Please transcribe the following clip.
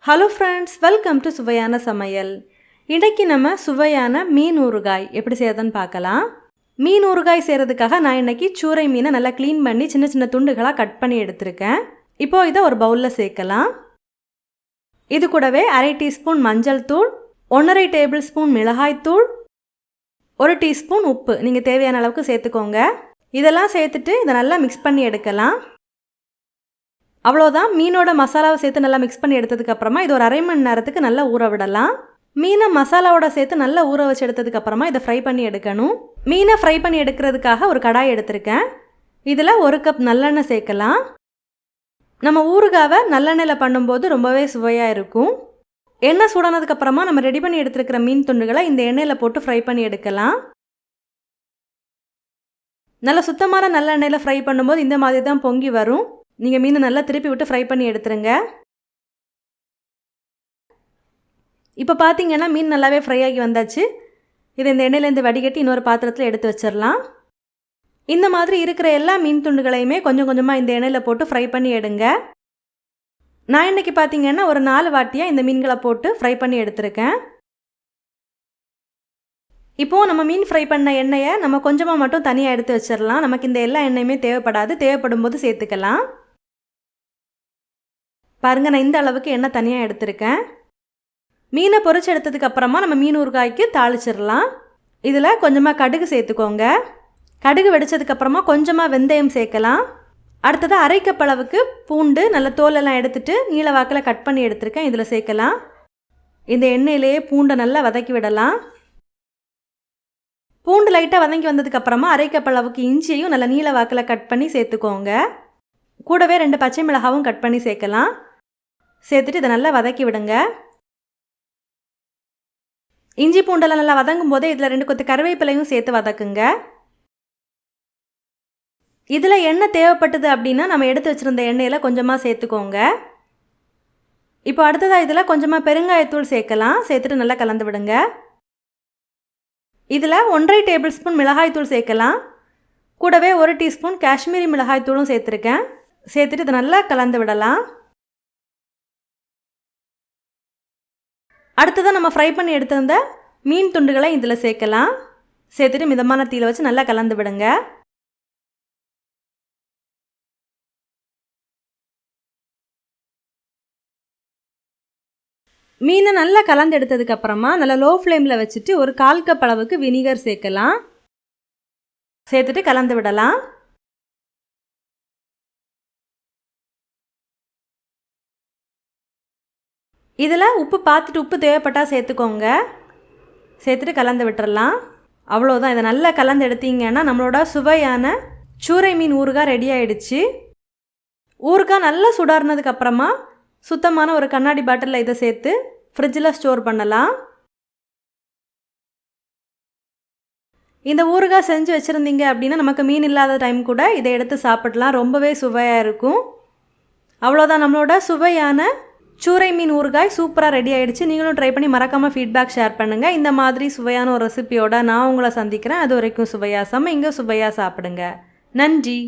Hello friends, welcome to சுவையான சமையல். இன்றைக்கி நம்ம சுவையான மீன் ஊறுகாய் எப்படி செய்யறதுன்னு பார்க்கலாம். மீன் ஊறுகாய் செய்கிறதுக்காக நான் இன்றைக்கி சூறை மீனை நல்லா க்ளீன் பண்ணி சின்ன சின்ன துண்டுகளாக கட் பண்ணி எடுத்திருக்கேன். இப்போது இதை ஒரு பவுலில் சேர்க்கலாம். இது கூடவே 1/2 டீஸ்பூன் மஞ்சள் தூள், 1.5 டேபிள் ஸ்பூன் மிளகாய் தூள், 1 டீஸ்பூன் உப்பு நீங்கள் தேவையான அளவுக்கு சேர்த்துக்கோங்க. இதெல்லாம் சேர்த்துட்டு இதை நல்லா மிக்ஸ் பண்ணி எடுக்கலாம். அவ்வளோதான். மீனோட மசாலாவை சேர்த்து நல்லா மிக்ஸ் பண்ணி எடுத்ததுக்கப்புறமா இது ஒரு 1/2 மணி நேரத்துக்கு நல்லா ஊற விடலாம். மீனை மசாலாவோட சேர்த்து நல்லா ஊற வச்சு எடுத்ததுக்கப்புறமா இதை ஃப்ரை பண்ணி எடுக்கணும். மீனை ஃப்ரை பண்ணி எடுக்கிறதுக்காக ஒரு கடாய் எடுத்திருக்கேன். இதில் 1 கப் நல்லெண்ணெய் சேர்க்கலாம். நம்ம ஊறுகாவை நல்லெண்ணெயில் பண்ணும்போது ரொம்பவே சுவையாக இருக்கும். எண்ணெய் சூடானதுக்கப்புறமா நம்ம ரெடி பண்ணி எடுத்துருக்கிற மீன் துண்டுகளை இந்த எண்ணெயில் போட்டு ஃப்ரை பண்ணி எடுக்கலாம். நல்லா சுத்தமான நல்லெண்ணெயில் ஃப்ரை பண்ணும்போது இந்த மாதிரி தான் பொங்கி வரும். நீங்கள் மீனை நல்லா திருப்பி விட்டு ஃப்ரை பண்ணி எடுத்துருங்க. இப்போ பார்த்தீங்கன்னா மீன் நல்லாவே ஃப்ரை ஆகி வந்தாச்சு. இதை இந்த எண்ணெயிலேருந்து வடிகட்டி இன்னொரு பாத்திரத்தில் எடுத்து வச்சிடலாம். இந்த மாதிரி இருக்கிற எல்லா மீன் துண்டுகளையுமே கொஞ்சம் கொஞ்சமாக இந்த எண்ணெயில் போட்டு ஃப்ரை பண்ணி எடுங்க. நான் இன்றைக்கி பார்த்தீங்கன்னா ஒரு 4 வாட்டியாக இந்த மீன்களை போட்டு ஃப்ரை பண்ணி எடுத்திருக்கேன். இப்போது நம்ம மீன் ஃப்ரை பண்ண எண்ணெயை நம்ம கொஞ்சமாக மட்டும் தனியாக எடுத்து வச்சிடலாம். நமக்கு இந்த எல்லா எண்ணெயுமே தேவைப்படாது, தேவைப்படும் போது சேர்த்துக்கலாம். பாருங்கள், நான் இந்த அளவுக்கு எண்ணெய் தனியாக எடுத்திருக்கேன். மீனை பொரிச்சு எடுத்ததுக்கப்புறமா நம்ம மீன் ஊறுகாய்க்கு தாளிச்சிடலாம். இதில் கொஞ்சமாக கடுகு சேர்த்துக்கோங்க. கடுகு வெடித்ததுக்கப்புறமா கொஞ்சமாக வெந்தயம் சேர்க்கலாம். அடுத்தது 1/2 கப் அளவுக்கு பூண்டு நல்ல தோலெல்லாம் எடுத்துகிட்டு நீல வாக்கில் கட் பண்ணி எடுத்திருக்கேன். இதில் சேர்க்கலாம். இந்த எண்ணெயிலேயே பூண்டை நல்லா வதக்கி விடலாம். பூண்டு லைட்டாக வதங்கி வந்ததுக்கப்புறமா 1/2 கப் அளவுக்கு இஞ்சியையும் நல்லா நீல வாக்கில் கட் பண்ணி சேர்த்துக்கோங்க. கூடவே 2 பச்சை மிளகாவும் கட் பண்ணி சேர்க்கலாம். சேர்த்துட்டு இதை நல்லா வதக்கி விடுங்க. இஞ்சி பூண்டெல்லாம் நல்லா வதங்கும் போதே இதில் 2 கொத்து கருவேப்பிலையும் சேர்த்து வதக்குங்க. இதில் எண்ணெய் தேவைப்பட்டது அப்படின்னா நம்ம எடுத்து வச்சுருந்த எண்ணெயில் கொஞ்சமாக சேர்த்துக்கோங்க. இப்போ அடுத்ததாக இதில் கொஞ்சமாக பெருங்காயத்தூள் சேர்க்கலாம். சேர்த்துட்டு நல்லா கலந்து விடுங்க. இதில் 1.5 டேபிள் ஸ்பூன் மிளகாய் தூள் சேர்க்கலாம். கூடவே 1 டீஸ்பூன் காஷ்மீரி மிளகாய் தூளும் சேர்த்துருக்கேன். சேர்த்துட்டு இதை நல்லா கலந்து விடலாம். அடுத்ததாக நம்ம ஃப்ரை பண்ணி எடுத்திருந்த மீன் துண்டுகளை இதில் சேர்க்கலாம். சேர்த்துட்டு மிதமான தீயில வச்சு நல்லா கலந்து விடுங்க. மீனை நல்லா கலந்து எடுத்ததுக்கப்புறமா நல்லா லோ ஃப்ளேமில் வச்சுட்டு ஒரு 1/4 கப் அளவுக்கு வினிகர் சேர்க்கலாம். சேர்த்துட்டு கலந்து விடலாம். இதில் உப்பு பார்த்துட்டு உப்பு தேவைப்பட்டால் சேர்த்துக்கோங்க. சேர்த்துட்டு கலந்து விட்டுறலாம். அவ்வளோதான். இதை நல்லா கலந்து எடுத்தீங்கன்னா நம்மளோட சுவையான சூறை மீன் ஊறுகாய் ரெடி ஆகிடுச்சு. ஊறுகாய் நல்லா சுடாறினதுக்கப்புறமா சுத்தமான ஒரு கண்ணாடி பாட்டிலில் இதை சேர்த்து ஃப்ரிட்ஜில் ஸ்டோர் பண்ணலாம். இந்த ஊறுகாய் செஞ்சு வச்சுருந்தீங்க அப்படின்னா நமக்கு மீன் இல்லாத டைம் கூட இதை எடுத்து சாப்பிடலாம். ரொம்பவே சுவையாக இருக்கும். அவ்வளோதான், நம்மளோட சுவையான சூறை மீன் ஊறுகாய் சூப்பராக ரெடி ஆகிடுச்சு. நீங்களும் ட்ரை பண்ணி மறக்காமல் ஃபீட்பேக் ஷேர் பண்ணுங்கள். இந்த மாதிரி சுவையான ஒரு ரெசிபியோட நான் உங்களை சந்திக்கிறேன். அது வரைக்கும் சுவையாக சமைங்க, சுவையாக சாப்பிடுங்க. நன்றி.